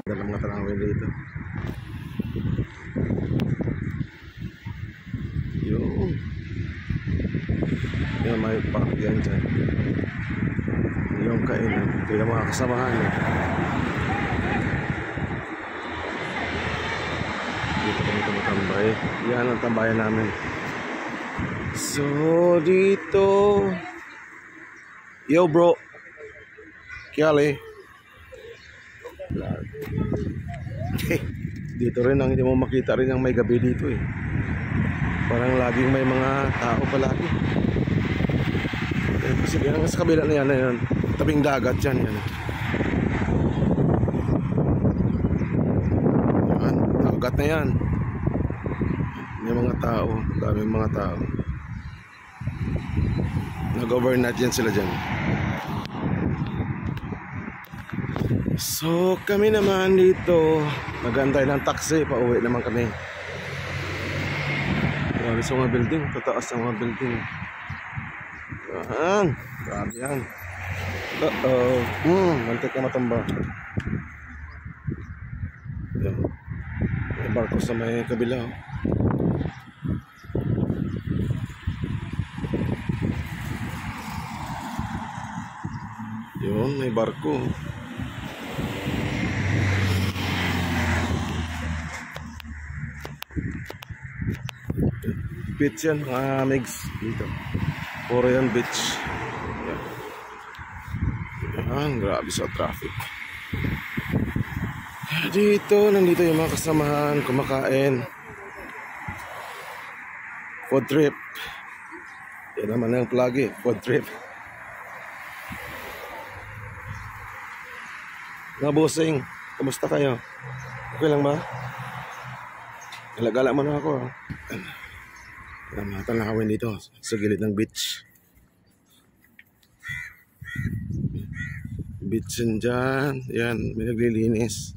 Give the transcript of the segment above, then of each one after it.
Dalam mga tanawin dito. Yung may pakyan dyan. Yung kainan. Ito yung mga kasamahan. Dito kami tumatambay. Yan ang tambayan namin. So dito. Yo bro. Kyale. Dito rin ang hindi mo makita rin ang may gabi dito eh. Parang laging may mga tao palagi. Kasi yan sa kabila na yan, tabing dagat yan, yan. Yan, dagat na yan. May mga tao, daming mga tao. Nag-overnight yan sila dyan. So kami naman dito nag-antay ng taxi, pauwi naman kami. Grabe sa mga building, tataas sa mga building. Yan, grabe yan. Mantik na matamba. Yan. May barko sa may kabila. Yun, may barko. Beach yan, mga migs dito. Puro yan beach. Yan, grabe sa traffic. Dito, nandito yung mga kasamahan, kumakain. Food trip. Yan naman ang plug eh, food trip. Mga bossing, kamusta kayo? Okay lang ba? Galagala man ako. Mga tanawin dito sa gilid ng beach. Beach yan dyan. Yan, may naglilinis.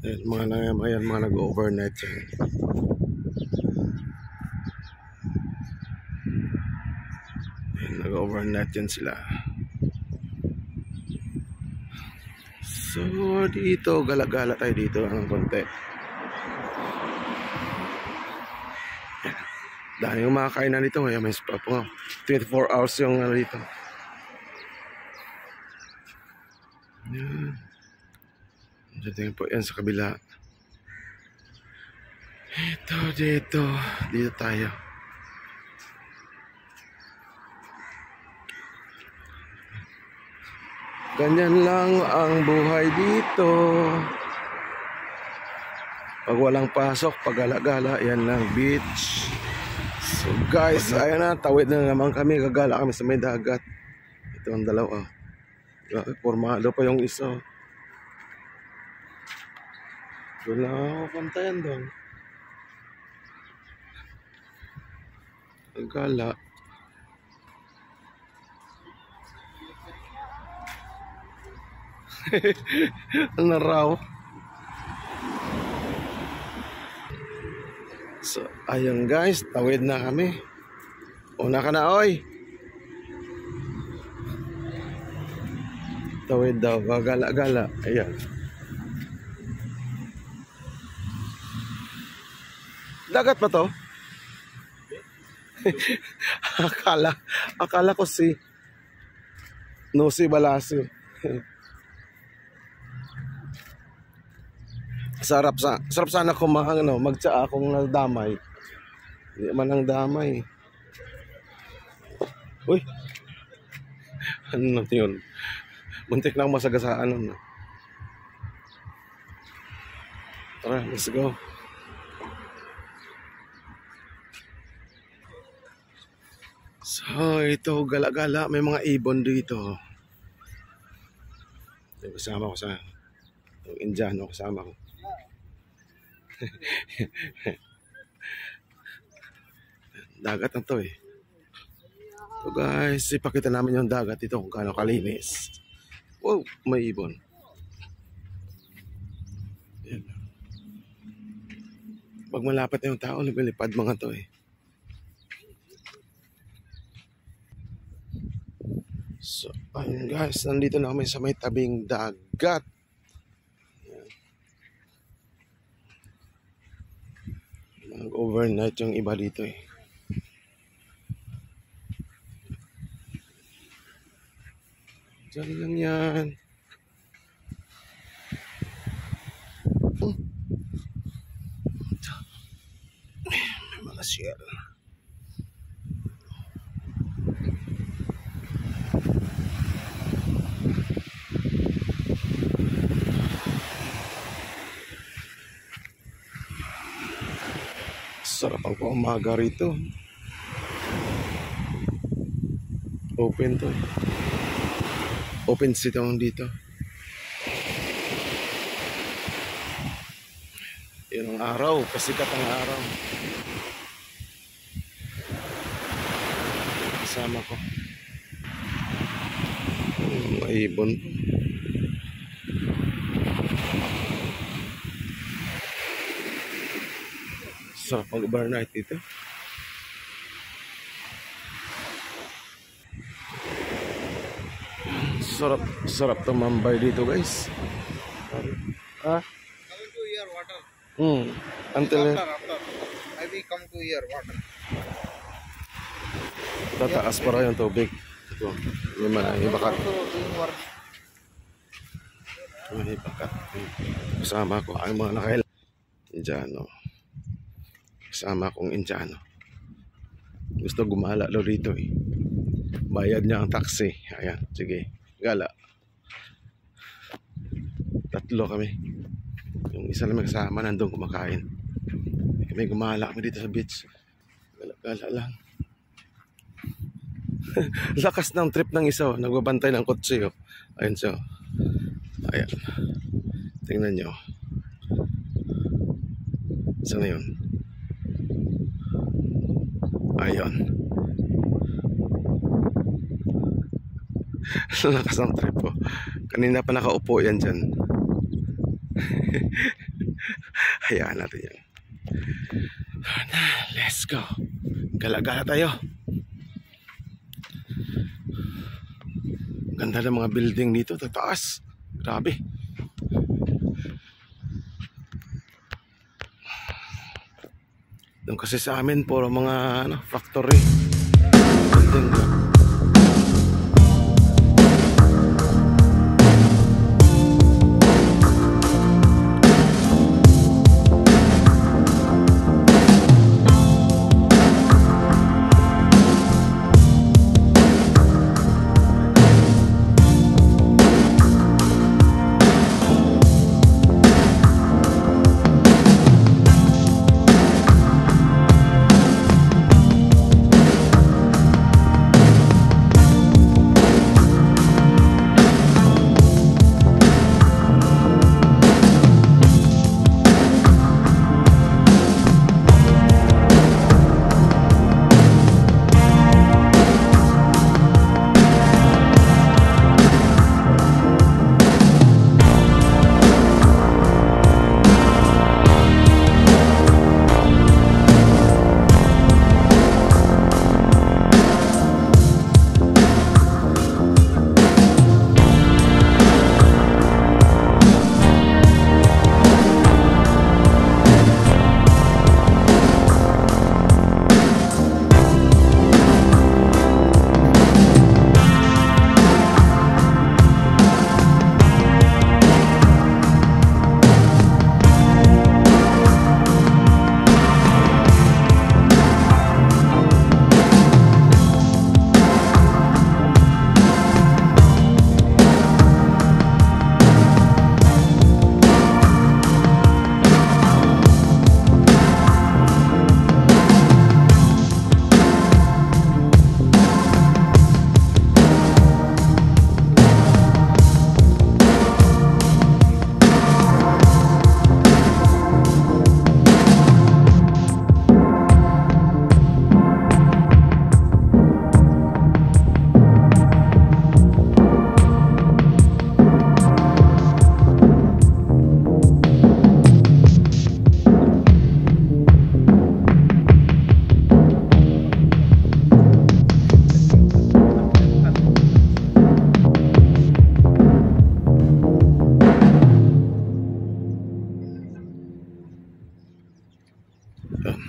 Yan, mga nag-overnight yan. Yan, nag-overnight yan sila. So dito, gala-gala tayo dito ng konti. Dahil yung mga kainan dito, may spot po. 24 hours yung ano dito. Yan. Diyan po yan sa kabila. Dito tayo. Ganyan lang ang buhay dito. Pag walang pasok, pag gala-gala, yan lang beach. So guys, ayan na, tawid na naman kami, gagala kami sa may dagat. Ito ang dalawa. Formado pa yung isa. Doon lang ako pantayan doon. Gagala. Ano raw? So, ayun guys, tawid na kami. Una ka na, oy. Tawid daw, gagala-gala. Ayan. Dagat pa to? Akala ko si Nusi Balasi. Sarap sana magtsaa kung nagdamay. Hindi man ang damay. Uy. Ano yun? Muntik na akong masagasaan nun. Tara, let's go. So, ito, gala-gala. May mga ibon dito. Kasama ko sa yung Indiano, kasama ko. Dagat na to eh. So guys, ipakita namin yung dagat dito kung gaano kalinis. Wow, may ibon. Yan. Pag malapit na yung tao, lumilipad mga to eh. So, ayun guys, nandito na kami sa may tabing dagat. Nag-overnight yung iba dito eh. Diyan lang yan. May mga shell. Sarap ang umaga rito. Open to. Open sitong dito. Yun ang araw, pasikat ang araw. Kasama ko. May ibon. Sarap mag-overnight dito. Sarap tumambay dito guys. Ah? Coming to here water. Until After. I will come to here water. tataas para yung tubig. Ito, may mga bakat. Also doing work. May bakat. Kasama ko ang mga nakailan. Indiano. Kasama kong Indiano. Gusto gumala daw dito eh. Bayad niya ang taxi. Ayan, sige. Gala. Tatlo kami. Yung isa lang may kasama nandun kumakain. May gumala kami dito sa beach. Gala lang. Lakas ng trip ng isa. Nagbabantay ng kotse. Oh. Ayun siya. Ayan. Tingnan nyo. Saan na yun? Ayun. Lakas ng trip po. Kanina pa nakaupo yan dyan. Hayaan natin yan. Let's go. Gala-gala tayo. Ganda ng mga building dito. Tataas. Grabe. Doon kasi sa amin puro mga factory. Building lang.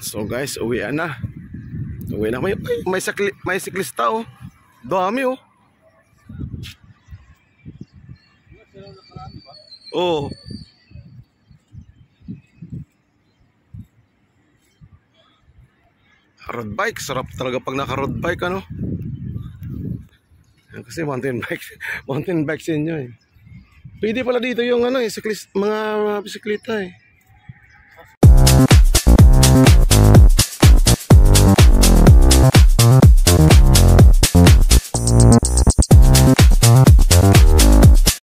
So guys, uwi na. Uwi na. May siklista oh. Dami oh. Oh. Road bike, sarap talaga pag naka-road bike ano. Kasi mountain bike, mountain bike sa inyo eh. Pwede pala dito yung ano eh, mga bisikleta eh.